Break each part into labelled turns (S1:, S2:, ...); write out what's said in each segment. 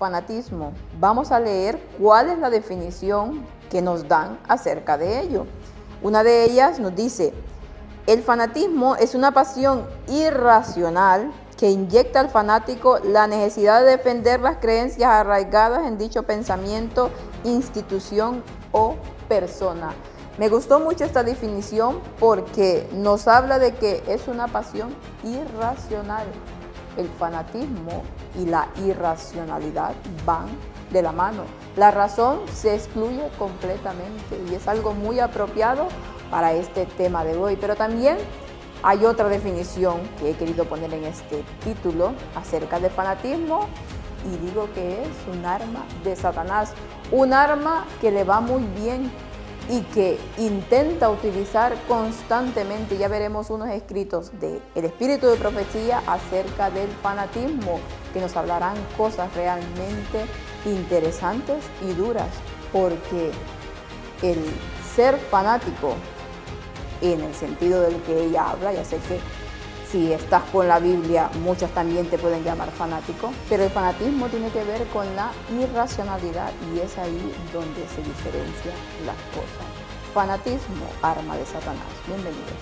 S1: fanatismo. Vamos a leer cuál es la definición que nos dan acerca de ello. Una de ellas nos dice: el fanatismo es una pasión irracional que inyecta al fanático la necesidad de defender las creencias arraigadas en dicho pensamiento, institución o persona. Me gustó mucho esta definición porque nos habla de que es una pasión irracional. El fanatismo y la irracionalidad van de la mano. La razón se excluye completamente y es algo muy apropiado para este tema de hoy. Pero también hay otra definición que he querido poner en este título acerca del fanatismo y digo que es un arma de Satanás, un arma que le va muy bien y que intenta utilizar constantemente. Ya veremos unos escritos del espíritu de profecía acerca del fanatismo que nos hablarán cosas realmente interesantes y duras, porque el ser fanático, en el sentido del que ella habla, ya sé que si estás con la Biblia, muchos también te pueden llamar fanático, pero el fanatismo tiene que ver con la irracionalidad y es ahí donde se diferencian las cosas. Fanatismo, arma de Satanás. Bienvenidos.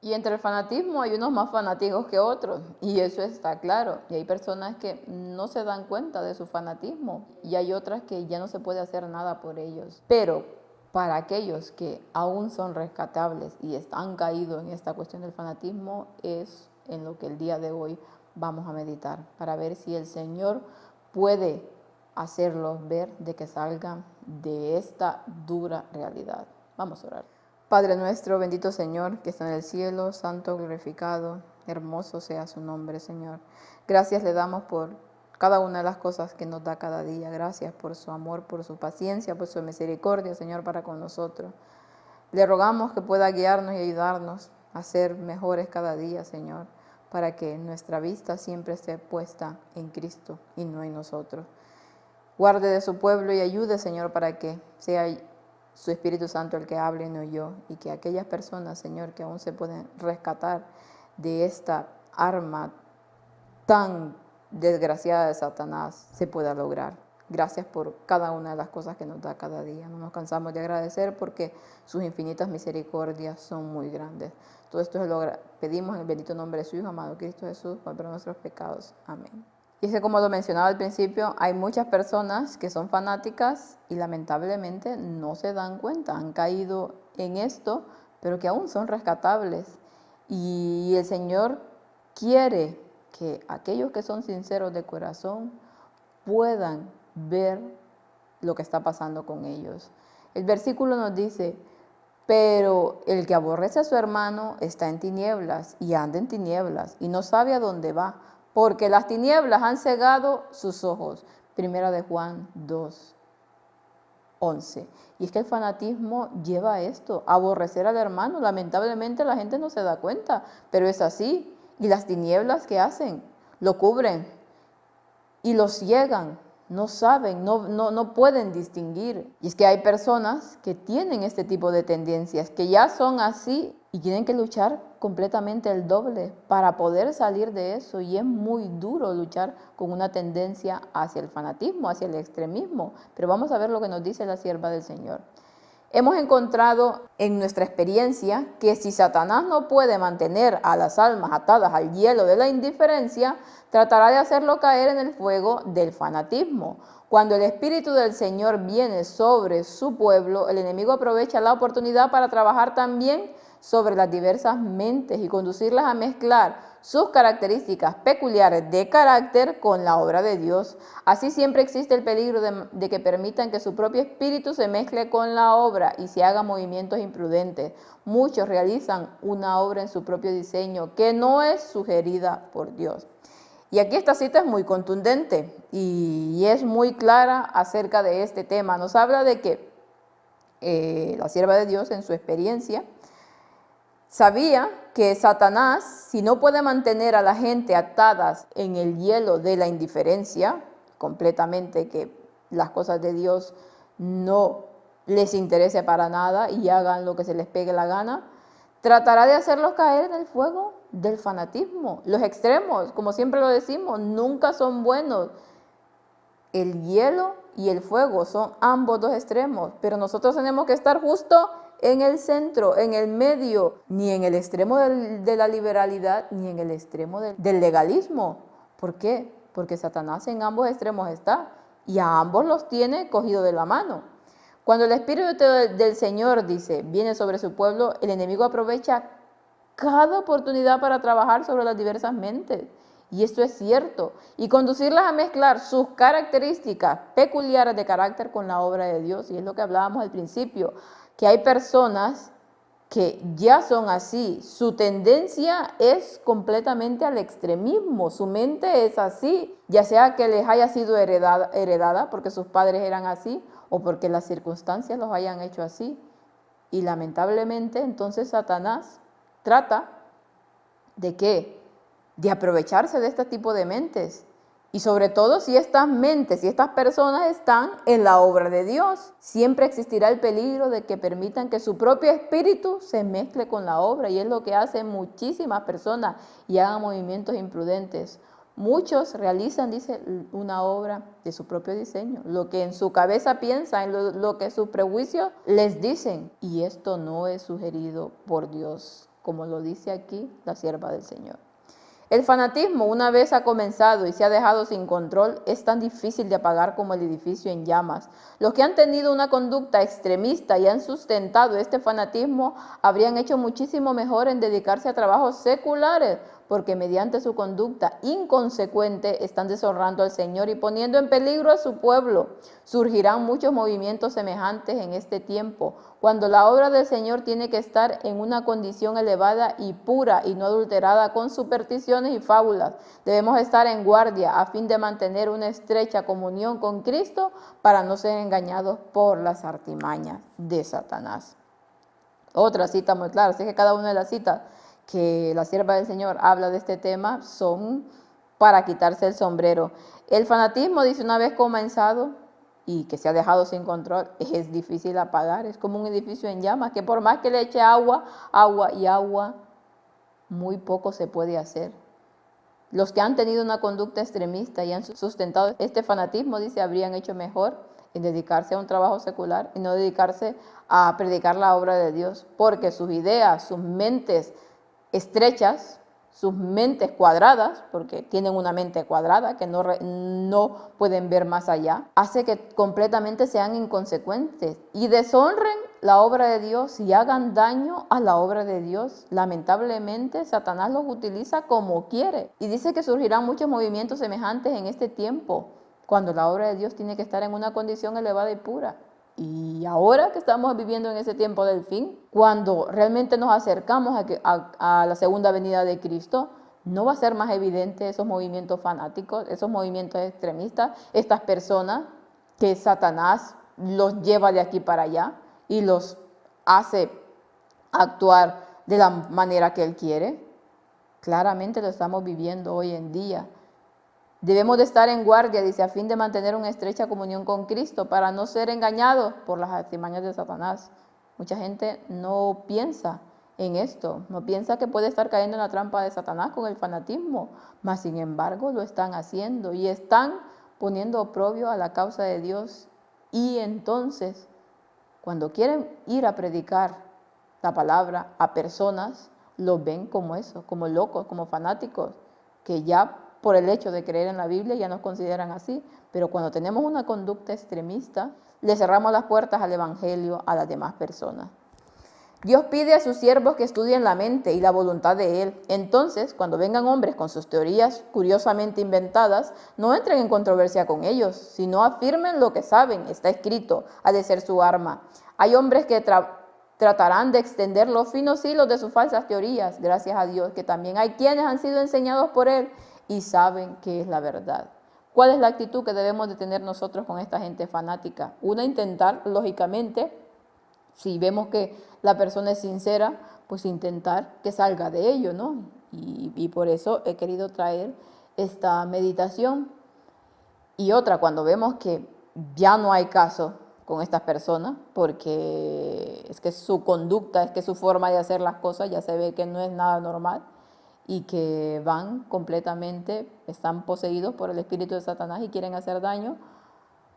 S1: Y entre el fanatismo hay unos más fanáticos que otros, y eso está claro. Y hay personas que no se dan cuenta de su fanatismo, y hay otras que ya no se puede hacer nada por ellos. Pero para aquellos que aún son rescatables y han caído en esta cuestión del fanatismo, es en lo que el día de hoy vamos a meditar, para ver si el Señor puede hacerlos ver de que salgan de esta dura realidad. Vamos a orar. Padre nuestro, bendito Señor, que está en el cielo, santo, glorificado, hermoso sea su nombre, Señor. Gracias le damos por cada una de las cosas que nos da cada día. Gracias por su amor, por su paciencia, por su misericordia, Señor, para con nosotros. Le rogamos que pueda guiarnos y ayudarnos a ser mejores cada día, Señor, para que nuestra vista siempre esté puesta en Cristo y no en nosotros. Guarde de su pueblo y ayude, Señor, para que sea su Espíritu Santo el que hable y no yo, y que aquellas personas, Señor, que aún se pueden rescatar de esta arma tan desgraciada de Satanás, se pueda lograr. Gracias por cada una de las cosas que nos da cada día. No nos cansamos de agradecer porque sus infinitas misericordias son muy grandes. Todo esto lo pedimos en el bendito nombre de su Hijo amado Cristo Jesús, por nuestros pecados. Amén. Y es que, como lo mencionaba al principio, hay muchas personas que son fanáticas y lamentablemente no se dan cuenta, han caído en esto, pero que aún son rescatables. Y el Señor quiere que aquellos que son sinceros de corazón puedan ver lo que está pasando con ellos. El versículo nos dice: pero el que aborrece a su hermano está en tinieblas y anda en tinieblas y no sabe a dónde va, porque las tinieblas han cegado sus ojos. Primera de Juan 2:11. Y es que el fanatismo lleva a esto, a aborrecer al hermano. Lamentablemente la gente no se da cuenta, pero es así. Y las tinieblas, ¿qué hacen? Lo cubren y lo ciegan. No saben, no pueden distinguir. Y es que hay personas que tienen este tipo de tendencias, que ya son así y tienen que luchar completamente el doble para poder salir de eso. Y es muy duro luchar con una tendencia hacia el fanatismo, hacia el extremismo. Pero vamos a ver lo que nos dice la sierva del Señor. Hemos encontrado en nuestra experiencia que si Satanás no puede mantener a las almas atadas al hielo de la indiferencia, tratará de hacerlo caer en el fuego del fanatismo. Cuando el Espíritu del Señor viene sobre su pueblo, el enemigo aprovecha la oportunidad para trabajar también sobre las diversas mentes y conducirlas a mezclar sus características peculiares de carácter con la obra de Dios. Así siempre existe el peligro de que permitan que su propio espíritu se mezcle con la obra y se hagan movimientos imprudentes. Muchos realizan una obra en su propio diseño que no es sugerida por Dios. Y aquí esta cita es muy contundente y es muy clara acerca de este tema. Nos habla de que la sierva de Dios en su experiencia, sabía que Satanás, si no puede mantener a la gente atadas en el hielo de la indiferencia, completamente que las cosas de Dios no les interese para nada y hagan lo que se les pegue la gana, tratará de hacerlos caer en el fuego del fanatismo. Los extremos, como siempre lo decimos, nunca son buenos. El hielo y el fuego son ambos dos extremos, pero nosotros tenemos que estar justo en el centro, en el medio, ni en el extremo de la liberalidad, ni en el extremo del legalismo. ¿Por qué? Porque Satanás en ambos extremos está y a ambos los tiene cogido de la mano. Cuando el Espíritu del Señor, dice, viene sobre su pueblo, el enemigo aprovecha cada oportunidad para trabajar sobre las diversas mentes. Y esto es cierto. Y conducirlas a mezclar sus características peculiares de carácter con la obra de Dios. Y es lo que hablábamos al principio, que hay personas que ya son así. Su tendencia es completamente al extremismo. Su mente es así, ya sea que les haya sido heredada porque sus padres eran así o porque las circunstancias los hayan hecho así. Y lamentablemente entonces Satanás trata de ¿qué? De aprovecharse de este tipo de mentes. Y sobre todo si estas mentes y estas personas están en la obra de Dios. Siempre existirá el peligro de que permitan que su propio espíritu se mezcle con la obra. Y es lo que hacen muchísimas personas y hagan movimientos imprudentes. Muchos realizan, dice, una obra de su propio diseño. Lo que en su cabeza piensan, lo que sus prejuicios les dicen. Y esto no es sugerido por Dios, como lo dice aquí la sierva del Señor. El fanatismo, una vez ha comenzado y se ha dejado sin control, es tan difícil de apagar como el edificio en llamas. Los que han tenido una conducta extremista y han sustentado este fanatismo habrían hecho muchísimo mejor en dedicarse a trabajos seculares, porque mediante su conducta inconsecuente están deshonrando al Señor y poniendo en peligro a su pueblo. Surgirán muchos movimientos semejantes en este tiempo, cuando la obra del Señor tiene que estar en una condición elevada y pura y no adulterada con supersticiones y fábulas. Debemos estar en guardia a fin de mantener una estrecha comunión con Cristo para no ser engañados por las artimañas de Satanás. Otra cita muy clara, así que cada una de las citas que la sierva del Señor habla de este tema son para quitarse el sombrero. El fanatismo, dice, una vez comenzado y que se ha dejado sin control, es difícil apagar. Es como un edificio en llamas, que por más que le eche agua, muy poco se puede hacer. Los que han tenido una conducta extremista y han sustentado este fanatismo, dice, habrían hecho mejor en dedicarse a un trabajo secular y no dedicarse a predicar la obra de Dios, porque sus ideas, sus mentes estrechas, sus mentes cuadradas, porque tienen una mente cuadrada que no pueden ver más allá, hace que completamente sean inconsecuentes y deshonren la obra de Dios y hagan daño a la obra de Dios. Lamentablemente, Satanás los utiliza como quiere. Y dice que surgirán muchos movimientos semejantes en este tiempo, cuando la obra de Dios tiene que estar en una condición elevada y pura. Y ahora que estamos viviendo en ese tiempo del fin, cuando realmente nos acercamos a la segunda venida de Cristo, no va a ser más evidente esos movimientos fanáticos, esos movimientos extremistas, estas personas que Satanás los lleva de aquí para allá y los hace actuar de la manera que él quiere. Claramente lo estamos viviendo hoy en día. Debemos de estar en guardia, dice, a fin de mantener una estrecha comunión con Cristo para no ser engañados por las artimañas de Satanás. Mucha gente no piensa en esto, no piensa que puede estar cayendo en la trampa de Satanás con el fanatismo, mas sin embargo lo están haciendo y están poniendo oprobio a la causa de Dios. Y entonces, cuando quieren ir a predicar la palabra a personas, los ven como eso, como locos, como fanáticos, que ya por el hecho de creer en la Biblia ya nos consideran así, pero cuando tenemos una conducta extremista, le cerramos las puertas al Evangelio a las demás personas. Dios pide a sus siervos que estudien la mente y la voluntad de Él. Entonces, cuando vengan hombres con sus teorías curiosamente inventadas, no entren en controversia con ellos, sino afirmen lo que saben, está escrito, ha de ser su arma. Hay hombres que tratarán de extender los finos hilos de sus falsas teorías, gracias a Dios, que también hay quienes han sido enseñados por Él y saben que es la verdad. ¿Cuál es la actitud que debemos de tener nosotros con esta gente fanática? Una, intentar, lógicamente, Si vemos que la persona es sincera, pues intentar que salga de ello, ¿no? Y por eso he querido traer esta meditación. Y otra, cuando vemos que ya no hay caso con estas personas, porque es que su conducta, es que su forma de hacer las cosas ya se ve que no es nada normal y que van completamente, están poseídos por el espíritu de Satanás y quieren hacer daño,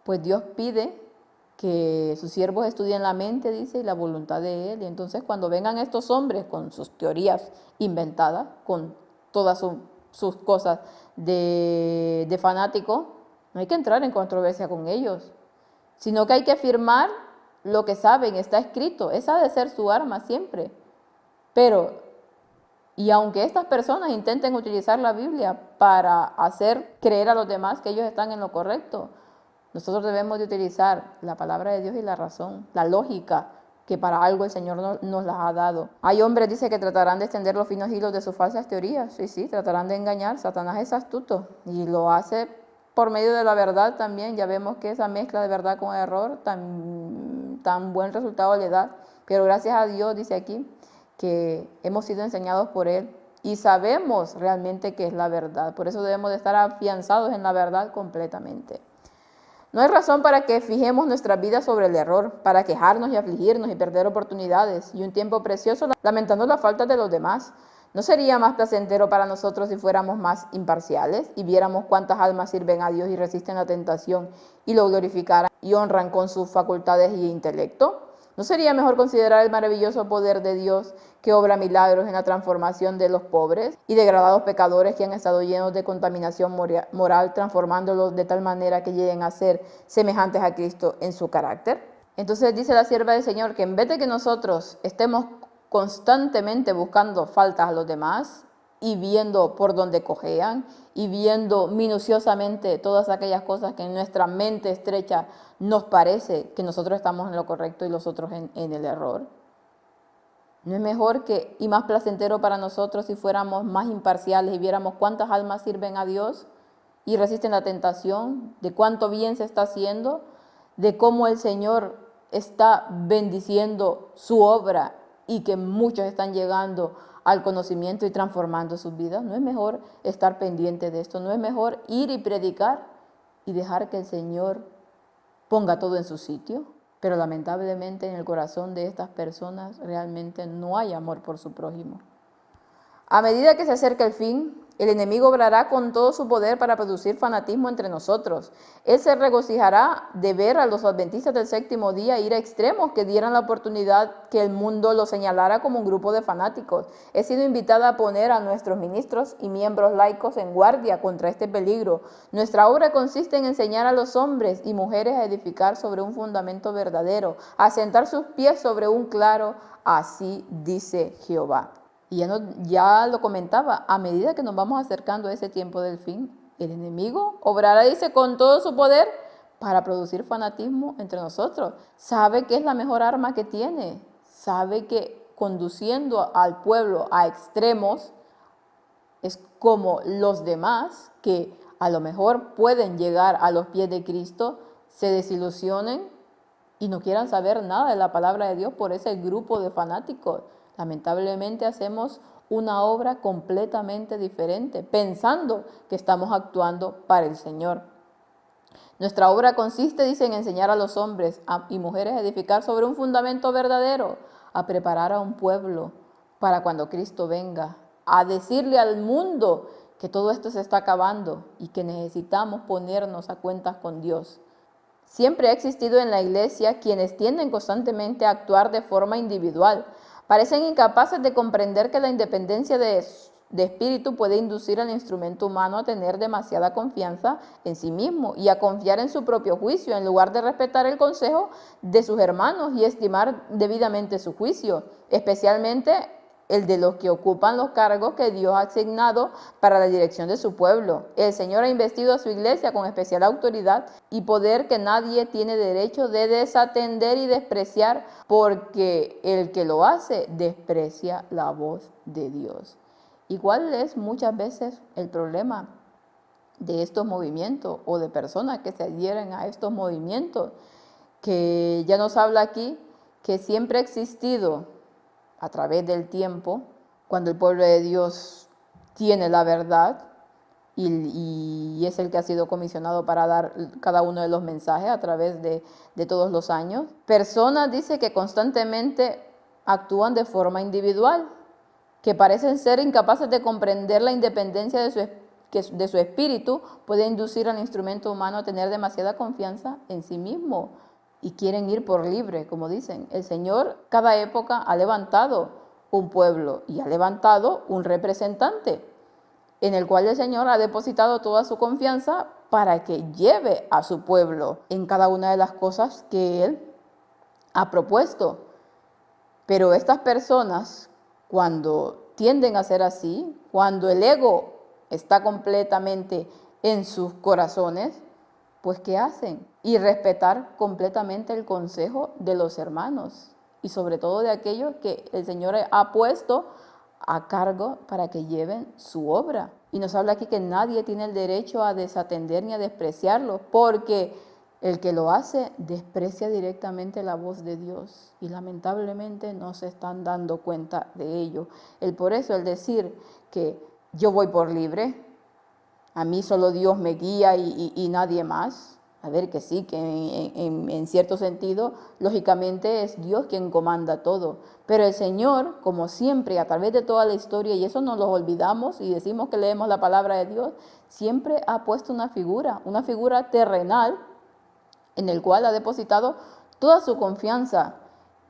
S1: pues Dios pide que sus siervos estudien la mente, dice, y la voluntad de Él. Y entonces cuando vengan estos hombres con sus teorías inventadas, con todas sus cosas de fanático, no hay que entrar en controversia con ellos, sino que hay que afirmar lo que saben, está escrito. Esa ha de ser su arma siempre. Pero, y aunque estas personas intenten utilizar la Biblia para hacer creer a los demás que ellos están en lo correcto, nosotros debemos de utilizar la palabra de Dios y la razón, la lógica, que para algo el Señor nos las ha dado. Hay hombres, dice, que tratarán de extender los finos hilos de sus falsas teorías. Sí, tratarán de engañar. Satanás es astuto y lo hace por medio de la verdad también. Ya vemos que esa mezcla de verdad con error tan buen resultado le da. Pero gracias a Dios, dice aquí, que hemos sido enseñados por Él y sabemos realmente que es la verdad. Por eso debemos de estar afianzados en la verdad completamente. No hay razón para que fijemos nuestras vidas sobre el error, para quejarnos y afligirnos y perder oportunidades y un tiempo precioso lamentando las faltas de los demás. ¿No sería más placentero para nosotros si fuéramos más imparciales y viéramos cuántas almas sirven a Dios y resisten la tentación y lo glorificaran y honran con sus facultades y intelecto? ¿No sería mejor considerar el maravilloso poder de Dios que obra milagros en la transformación de los pobres y degradados pecadores que han estado llenos de contaminación moral, transformándolos de tal manera que lleguen a ser semejantes a Cristo en su carácter? Entonces dice la sierva del Señor que en vez de que nosotros estemos constantemente buscando faltas a los demás y viendo por dónde cojean y viendo minuciosamente todas aquellas cosas que en nuestra mente estrecha nos parece que nosotros estamos en lo correcto y los otros en el error. ¿No es mejor y más placentero para nosotros si fuéramos más imparciales y viéramos cuántas almas sirven a Dios y resisten la tentación, de cuánto bien se está haciendo, de cómo el Señor está bendiciendo su obra y que muchos están llegando al conocimiento y transformando sus vidas? ¿No es mejor estar pendiente de esto? ¿No es mejor ir y predicar y dejar que el Señor ponga todo en su sitio? Pero lamentablemente en el corazón de estas personas realmente no hay amor por su prójimo. A medida que se acerca el fin, el enemigo obrará con todo su poder para producir fanatismo entre nosotros. Él se regocijará de ver a los adventistas del séptimo día ir a extremos que dieran la oportunidad que el mundo lo señalara como un grupo de fanáticos. He sido invitada a poner a nuestros ministros y miembros laicos en guardia contra este peligro. Nuestra obra consiste en enseñar a los hombres y mujeres a edificar sobre un fundamento verdadero, a sentar sus pies sobre un claro, así dice Jehová. Y ya lo comentaba, a medida que nos vamos acercando a ese tiempo del fin, el enemigo obrará, dice, con todo su poder para producir fanatismo entre nosotros. Sabe que es la mejor arma que tiene, sabe que conduciendo al pueblo a extremos es como los demás que a lo mejor pueden llegar a los pies de Cristo, se desilusionen y no quieran saber nada de la palabra de Dios por ese grupo de fanáticos. Lamentablemente hacemos una obra completamente diferente, pensando que estamos actuando para el Señor. Nuestra obra consiste, dice, en enseñar a los hombres y mujeres a edificar sobre un fundamento verdadero, a preparar a un pueblo para cuando Cristo venga, a decirle al mundo que todo esto se está acabando y que necesitamos ponernos a cuentas con Dios. Siempre ha existido en la iglesia quienes tienden constantemente a actuar de forma individual. Parecen incapaces de comprender que la independencia de espíritu puede inducir al instrumento humano a tener demasiada confianza en sí mismo y a confiar en su propio juicio, en lugar de respetar el consejo de sus hermanos y estimar debidamente su juicio, especialmente el de los que ocupan los cargos que Dios ha asignado para la dirección de su pueblo. El Señor ha investido a su iglesia con especial autoridad y poder que nadie tiene derecho de desatender y despreciar, porque el que lo hace desprecia la voz de Dios. ¿Y cuál es muchas veces el problema de estos movimientos o de personas que se adhieren a estos movimientos? Que ya nos habla aquí que siempre ha existido a través del tiempo, cuando el pueblo de Dios tiene la verdad y es el que ha sido comisionado para dar cada uno de los mensajes a través de todos los años. Personas, dice, que constantemente actúan de forma individual, que parecen ser incapaces de comprender la independencia de su espíritu, puede inducir al instrumento humano a tener demasiada confianza en sí mismo y quieren ir por libre, como dicen. El Señor cada época ha levantado un pueblo y ha levantado un representante en el cual el Señor ha depositado toda su confianza para que lleve a su pueblo en cada una de las cosas que Él ha propuesto. Pero estas personas, cuando tienden a ser así, cuando el ego está completamente en sus corazones, pues ¿qué hacen? Y respetar completamente el consejo de los hermanos y sobre todo de aquellos que el Señor ha puesto a cargo para que lleven su obra. Y nos habla aquí que nadie tiene el derecho a desatender ni a despreciarlo, porque el que lo hace desprecia directamente la voz de Dios y lamentablemente no se están dando cuenta de ello. Por eso el decir que yo voy por libre, a mí solo Dios me guía y nadie más. A ver, que sí, que en cierto sentido, lógicamente es Dios quien comanda todo. Pero el Señor, como siempre, a través de toda la historia, y eso no lo olvidamos y decimos que leemos la palabra de Dios, siempre ha puesto una figura terrenal en el cual ha depositado toda su confianza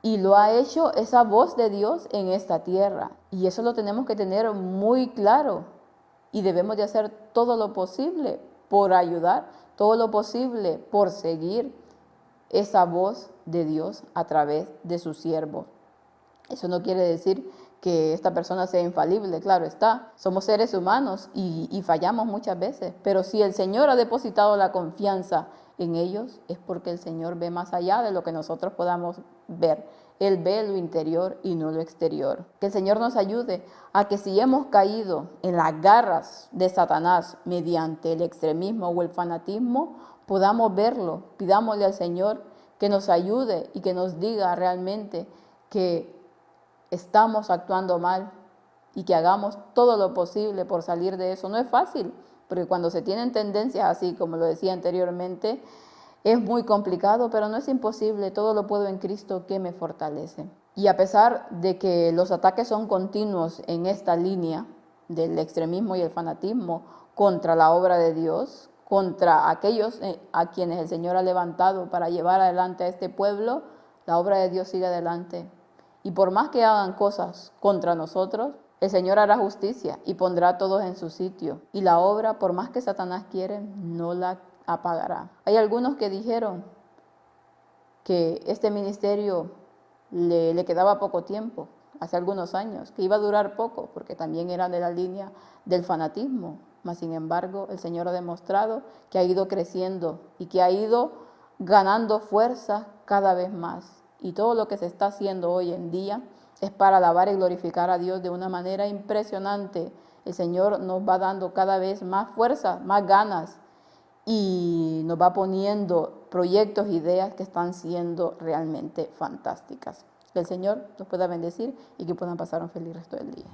S1: y lo ha hecho esa voz de Dios en esta tierra. Y eso lo tenemos que tener muy claro y debemos de hacer todo lo posible por ayudar, todo lo posible por seguir esa voz de Dios a través de su siervo. Eso no quiere decir que esta persona sea infalible, claro está. Somos seres humanos y fallamos muchas veces, pero si el Señor ha depositado la confianza en ellos, es porque el Señor ve más allá de lo que nosotros podamos ver. Él ve lo interior y no lo exterior. Que el Señor nos ayude a que si hemos caído en las garras de Satanás mediante el extremismo o el fanatismo, podamos verlo. Pidámosle al Señor que nos ayude y que nos diga realmente que estamos actuando mal y que hagamos todo lo posible por salir de eso. No es fácil, porque cuando se tienen tendencias así, como lo decía anteriormente, es muy complicado, pero no es imposible. Todo lo puedo en Cristo que me fortalece. Y a pesar de que los ataques son continuos en esta línea del extremismo y el fanatismo contra la obra de Dios, contra aquellos a quienes el Señor ha levantado para llevar adelante a este pueblo, la obra de Dios sigue adelante. Y por más que hagan cosas contra nosotros, el Señor hará justicia y pondrá a todos en su sitio. Y la obra, por más que Satanás quiere, no la apagará. Hay algunos que dijeron que este ministerio le quedaba poco tiempo, hace algunos años, que iba a durar poco, porque también era de la línea del fanatismo. Mas, sin embargo, el Señor ha demostrado que ha ido creciendo y que ha ido ganando fuerza cada vez más. Y todo lo que se está haciendo hoy en día es para alabar y glorificar a Dios de una manera impresionante. El Señor nos va dando cada vez más fuerza, más ganas, y nos va poniendo proyectos, ideas que están siendo realmente fantásticas. Que el Señor nos pueda bendecir y que puedan pasar un feliz resto del día.